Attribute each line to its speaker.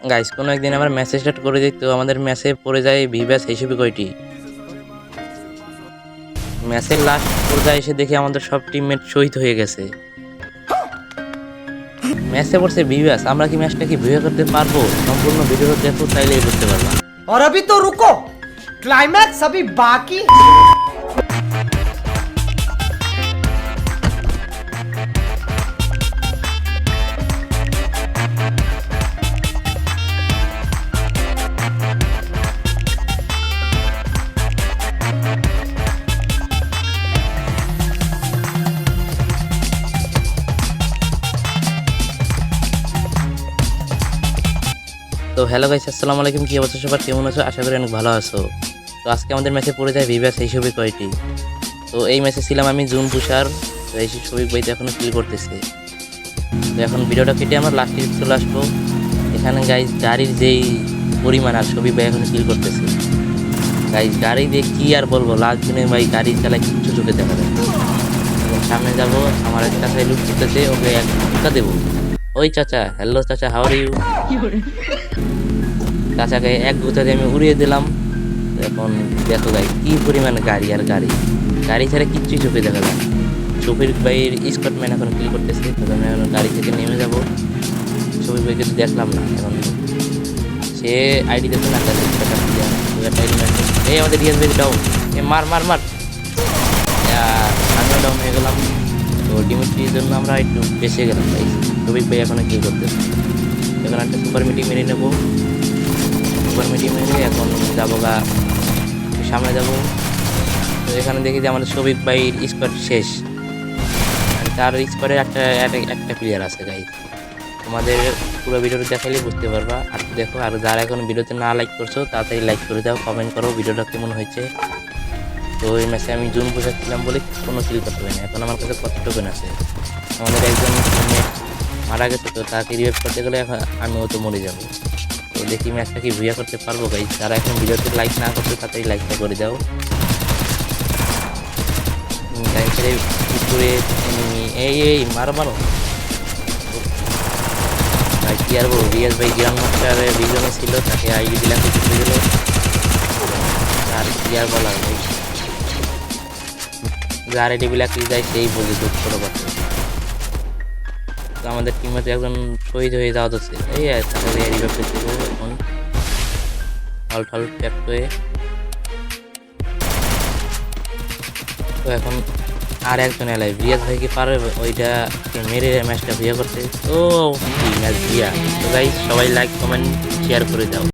Speaker 1: Guys কোনো একদিন আমার ম্যাচ স্টার্ট করে দিই, তো আমাদের ম্যাচে পড়ে যায় ভিভাস হিসেবে কয়টি। ম্যাচের লাস্ট পর্যায়ে এসে দেখি আমাদের সব টিমমেট শহীদ হয়ে গেছে। ম্যাচে পড়ছে ভিভাস, আমরা কি ম্যাচটা কি ভিভা করতে পারবো? সম্পূর্ণ ভিডিও দেখো, তাইলেই বুঝতে পারবা।
Speaker 2: और अभी तो रुको, क्लाइमैक्स अभी बाकी।
Speaker 1: তো হ্যালো গাইস, আসসালামু আলাইকুম। কি অবস্থা সবার, কেমন আছো? আশা করি অনেক ভালো আছো। তো আজকে আমাদের ম্যাচে পড়ে যায় ভিভাস হিসেবে কয়টি। তো এই ম্যাচে ছিলাম আমি জুন পুষার, তো এই শফিক ভাই তো এখনো কিল করতেছে। তো এখন ভিডিওটা কেটে আমরা লাস্টে চলে আসবো। এখানে গাইস গাড়ির যেই পরিমাণ, আর শফিক ভাই এখন কিল করতেছে। গাইস গাড়ি দিয়ে কি আর বলবো, লাস্ট দিনে ভাই গাড়ি চালায় কিচ্ছু চোখে দেখা যায়। এবং সামনে যাবো, আমার একটা চাচাই লুট করতেছে, ওকে এক ধাক্কা দেবো। ওই চাচা, হ্যালো চাচা, হাউ আর ইউ? চাচাকে এক গুঁতাতে আমি উড়িয়ে দিলাম। এখন দেখো গাই কি পরিমাণ গাড়ি, আর গাড়ি গাড়ি ছাড়া কিচ্ছুই চোখে দেখা যায়। শফিক ভাইয়ের স্কটম্যান এখন কিল করতেছে, তবে আমি এখন গাড়ি থেকে নেমে যাব। শফিক ভাইকে তো দেখলাম না, এখন সে আইডি দেখে না, এই আমাদের রিয়াজ ভাই ডাউন। এ মার মার মার, আমিও ডাউন হয়ে গেলাম। তো ডিমিট্রির জন্য আমরা একটু বেঁচে গেলাম ভাই। শফিক ভাই এখন কিল করতেছে। এখন একটা সুপার মিটিং মেরে নেবো। সুপার মিটিং মেরে এখন যাবো গা, সামনে যাবো। তো এখানে দেখি যে আমাদের শফিক ভাইয়ের স্কোয়াড শেষ, তার স্কোয়াডে একটা প্লেয়ার আছে গাই। তোমাদের পুরো ভিডিওটা দেখাইলে বুঝতে পারবা। আর দেখো, আর যারা এখন ভিডিওতে না লাইক করছো তাড়াতাড়ি লাইক করে দাও, কমেন্ট করো ভিডিওটা কেমন হয়েছে। তো এই ম্যাচে আমি জুন বোঝাচ্ছিলাম বলে কোনো কিল করতে পারি না। এখন আমার কাছে কত টোকেন আছে, আমাদের একজন টিমমেট মারা গেছে, তো তাকে রিভাইভ করতে গেলে আমিও তো মরে যাবো। তো দেখি ম্যাচটা কি ভিয়া করতে পারবো গাই। যারা এখন ভিডিওতে লাইক না করছে তাড়াতাড়ি লাইকটা করে দাও। গাড়ি পুকুরে এই মারো মারো ভাই, কি আর বলবো। রিয়াজ ভাই গ্রান্ড মাস্টারের বিজনে ছিল, তাকে আইডি দিলাম চলে গেল। আর কি আর বলার ভাই, যার আইডি বিলাক যায় সেই বলে দুঃখ ছোটো কথা। তো আমাদের টিমে একজন শহীদ হয়ে যাওয়া হচ্ছে, এই তাদের রিভাইভ করতে দেবো এখন হল ঠল ট্যাপ হয়ে। তো এখন আর একজন এলাই রিয়াজ ভাই কি পারবে ওইটা মেরে ম্যাচটা ভিয়া করতে? তো ম্যাচ ভিয়া। তো গাইস সবাই লাইক কমেন্ট শেয়ার করে দাও।